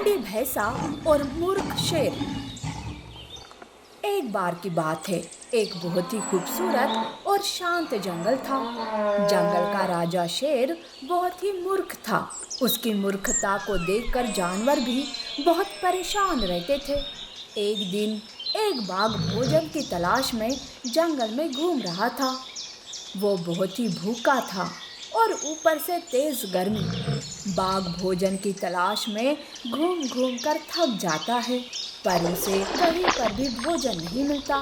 घमंडी भैंसा और मूर्ख शेर। एक बार की बात है, एक बहुत ही खूबसूरत और शांत जंगल था। जंगल का राजा शेर बहुत ही मूर्ख था। उसकी मूर्खता को देखकर जानवर भी बहुत परेशान रहते थे। एक दिन एक बाघ भोजन की तलाश में जंगल में घूम रहा था। वो बहुत ही भूखा था और ऊपर से तेज गर्मी। बाघ भोजन की तलाश में घूम घूम कर थक जाता है, पर उसे कहीं पर भी भोजन नहीं मिलता।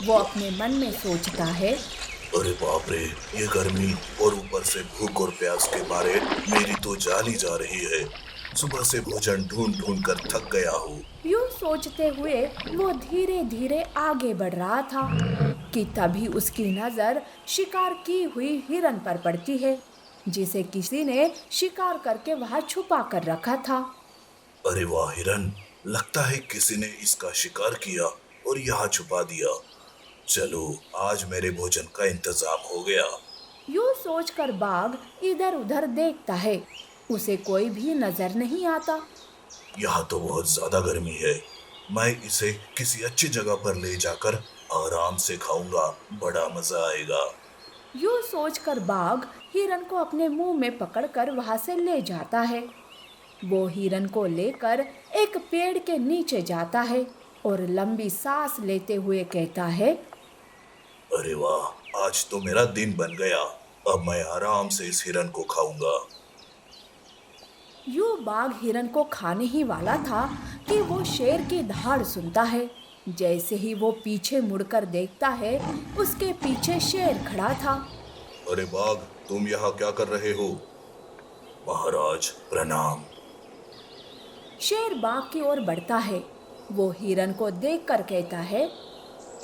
वो अपने मन में सोचता है, अरे बाप रे, ये गर्मी और ऊपर से भूख और प्यास के मारे मेरी तो जान ही जा रही है। सुबह से भोजन ढूंढ ढूंढ कर थक गया हूँ। यूं सोचते हुए वो धीरे धीरे आगे बढ़ रहा था कि तभी उसकी नजर शिकार की हुई हिरन पर पड़ती है, जिसे किसी ने शिकार करके वहां छुपा कर रखा था। अरे वाह हिरन, लगता है किसी ने इसका शिकार किया और यहाँ छुपा दिया। चलो, आज मेरे भोजन का इंतजाम हो गया। यूं सोचकर बाघ इधर उधर देखता है। उसे कोई भी नजर नहीं आता। यहाँ तो बहुत ज्यादा गर्मी है। मैं इसे किसी अच्छी जगह पर ले जाकर आराम से खाऊंगा, बड़ा मजा आएगा। यूं सोचकर बाघ हिरन को अपने मुंह में पकड़कर वहां से ले जाता है। वो हिरन को लेकर एक पेड़ के नीचे जाता है और लंबी सांस लेते हुए कहता है, अरे वाह, आज तो मेरा दिन बन गया। अब मैं आराम से इस हिरन को खाऊंगा। यूं बाघ हिरन को खाने ही वाला था कि वो शेर की दहाड़ सुनता है। जैसे ही वो पीछे मुड़कर देखता है, उसके पीछे शेर खड़ा था। अरे बाघ, तुम यहाँ क्या कर रहे हो? महाराज प्रणाम। शेर बाघ की ओर बढ़ता है। वो हिरन को देखकर कहता है,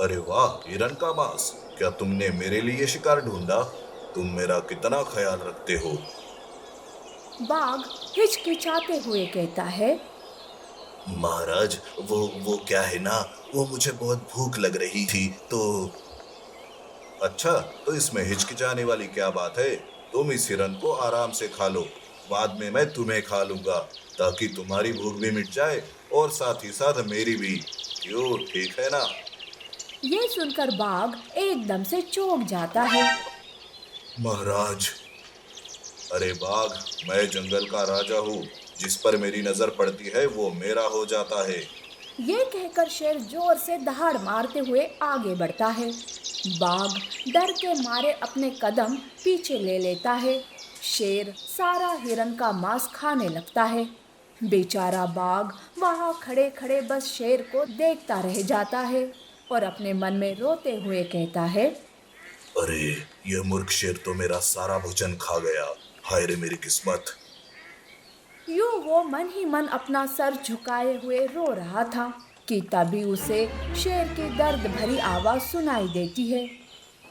अरे वाह हिरन का मांस, क्या तुमने मेरे लिए शिकार ढूंढा? तुम मेरा कितना ख्याल रखते हो। बाघ हिचकिचाते हुए कहता है, महाराज, वो क्या है ना, वो मुझे बहुत भूख लग रही थी तो। अच्छा, तो इसमें हिचकिचाने वाली क्या बात है? तुम इस हिरन को आराम से खा लो। बाद में मैं तुम्हें खा लूंगा, ताकि तुम्हारी भूख भी मिट जाए और साथ ही साथ मेरी भी। क्यों, ठीक है ना? ये सुनकर बाघ एकदम से चौंक जाता है। महाराज, अरे बाघ, मैं जंगल का राजा हूँ। जिस पर मेरी नजर पड़ती है वो मेरा हो जाता है। ये कहकर शेर जोर से दहाड़ मारते हुए आगे बढ़ता है। बाघ डर के मारे अपने कदम पीछे ले लेता है। शेर सारा हिरन का मांस खाने लगता है। बेचारा बाघ वहां खड़े खड़े बस शेर को देखता रह जाता है और अपने मन में रोते हुए कहता है, अरे, ये मूर्ख शेर तो मेरा सारा भोजन खा गया। हाय रे मेरी किस्मत। यूं वो मन ही मन अपना सर झुकाए हुए रो रहा था कि तभी उसे शेर की दर्द भरी आवाज सुनाई देती है।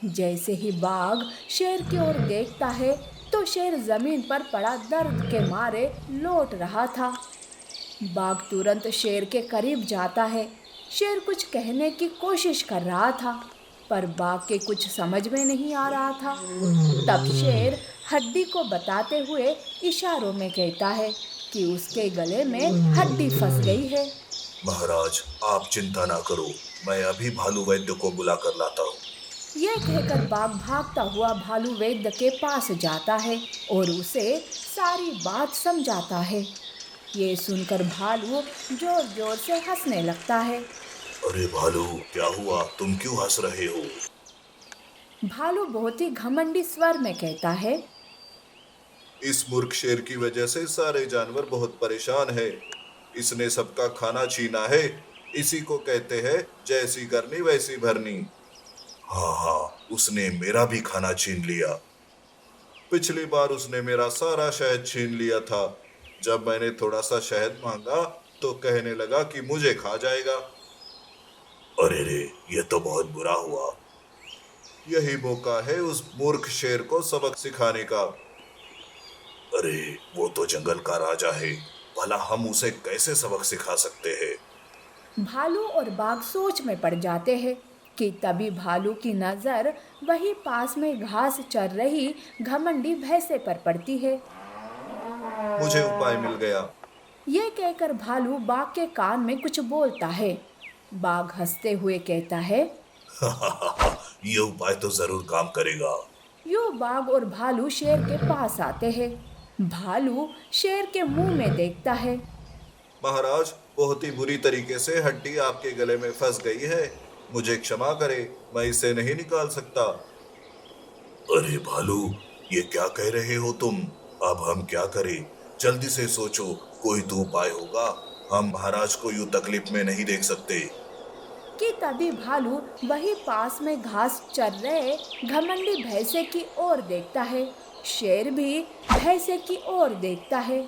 जैसे ही बाघ शेर की ओर देखता है, तो शेर जमीन पर पड़ा दर्द के मारे लौट रहा था। बाघ तुरंत शेर के करीब जाता है। शेर कुछ कहने की कोशिश कर रहा था, पर बाघ के कुछ समझ में नहीं आ रहा था। तब शेर हड्डी को बताते हुए इशारों में कहता है कि उसके गले में हड्डी फंस गई है। महाराज, आप चिंता ना करो, मैं अभी भालू वैद्य को बुला कर लाता हूँ। यह कहकर बाघ भागता हुआ भालू वैद्य के पास जाता है और उसे सारी बात समझाता है। ये सुनकर भालू जोर जोर से हंसने लगता है। अरे भालू, क्या हुआ? तुम क्यों हंस रहे हो? भालू बहुत ही घमंडी स्वर में कहता है, इस मूर्ख शेर की वजह से सारे जानवर बहुत परेशान है। इसने सबका खाना छीना है। इसी को कहते हैं जैसी करनी वैसी भरनी। हाँ हाँ, उसने मेरा भी खाना छीन लिया। पिछली बार उसने मेरा सारा शहद छीन लिया था। जब मैंने थोड़ा सा शहद मांगा तो कहने लगा कि मुझे खा जाएगा। अरे रे, ये तो बहुत बुरा हुआ। यही मौका है उस मूर्ख शेर को सबक सिखाने का। अरे, वो तो जंगल का राजा है। भला हम उसे कैसे सबक सिखा सकते हैं? भालू और बाघ सोच में पड़ जाते हैं कि तभी भालू की नजर वही पास में घास चर रही घमंडी भैंसे पर पड़ती है। मुझे उपाय मिल गया। ये कहकर भालू बाघ के कान में कुछ बोलता है। बाघ हंसते हुए कहता है। ये उपाय तो जरूर काम करेगा। यूं बाघ और भालू शेर के पास आते हैं। भालू शेर के मुंह में देखता है। महाराज, बहुत ही बुरी तरीके से हड्डी आपके गले में फंस गई है। मुझे क्षमा करें, मैं इसे नहीं निकाल सकता। अरे भालू, ये क्या कह रहे हो तुम? अब हम क्या करें? जल्दी से सोचो, कोई तो उपाय होगा। हम महाराज को यूं तकलीफ में नहीं देख सकते। कि तभी भालू वही पास में घास चर रहे घमंडी भैंसे की ओर देखता है। शेर भी भैंसे की ओर देखता है।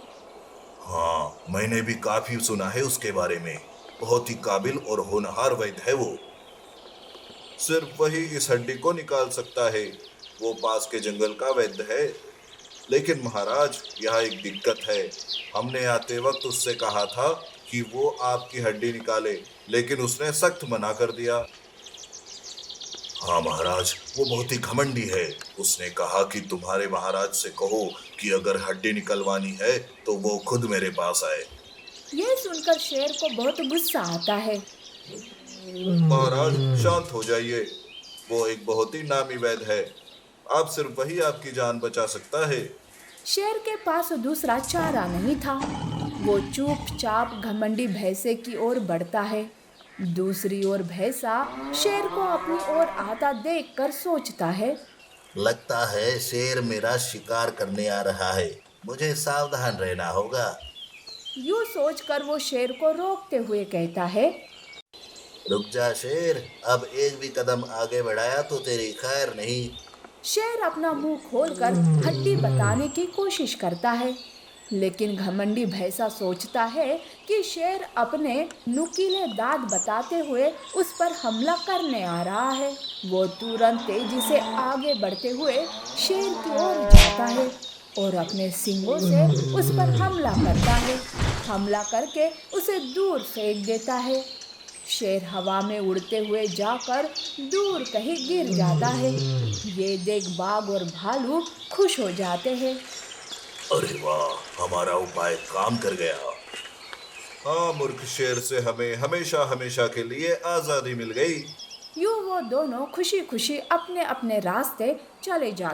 हाँ, मैंने भी काफी सुना है उसके बारे में। बहुत ही काबिल और होनहार वैद्य है वो। सिर्फ वही इस हड्डी को निकाल सकता है। वो पास के जंगल का वैद्य है। लेकिन महाराज, यहाँ एक दिक्कत है। हमने आते वक्त उससे कहा था कि वो आपकी हड्डी निकाले, लेकिन उसने सख्त मना कर दिया। हाँ महाराज, वो बहुत ही घमंडी है। उसने कहा कि तुम्हारे महाराज से कहो कि अगर हड्डी निकलवानी है तो वो खुद मेरे पास आए। यह सुनकर शेर को बहुत गुस्सा आता है। महाराज, शांत हो जाइए। वो एक बहुत ही नामी वैद्य है। आप सिर्फ वही आपकी जान बचा सकता है। शेर के पास दूसरा चारा नहीं था। वो चुपचाप घमंडी भैंसे की ओर बढ़ता है। दूसरी ओर भैंसा शेर को अपनी ओर आता देखकर सोचता है। लगता है शेर मेरा शिकार करने आ रहा है। मुझे सावधान रहना होगा। यूं सोचकर वो शेर को रोकते हुए कहता है। रुक जा शेर, अब एक भी कदम आगे बढ़ाया तो तेरी खैर नहीं। शेर अपना मुंह खोलकर हड्डी बताने की कोशिश करता है, लेकिन घमंडी भैंसा सोचता है कि शेर अपने नुकीले दांत बताते हुए उस पर हमला करने आ रहा है। वो तुरंत तेजी से आगे बढ़ते हुए शेर की ओर जाता है और अपने सींगों से उस पर हमला करता है। हमला करके उसे दूर फेंक देता है। शेर हवा में उड़ते हुए जाकर दूर कहीं गिर जाता है। ये देख बाघ और भालू खुश हो जाते हैं। अरे वाह, हमारा उपाय काम कर गया। हाँ, मूर्ख शेर से हमें हमेशा हमेशा के लिए आजादी मिल गई। यूं वो दोनों खुशी खुशी अपने अपने रास्ते चले जाते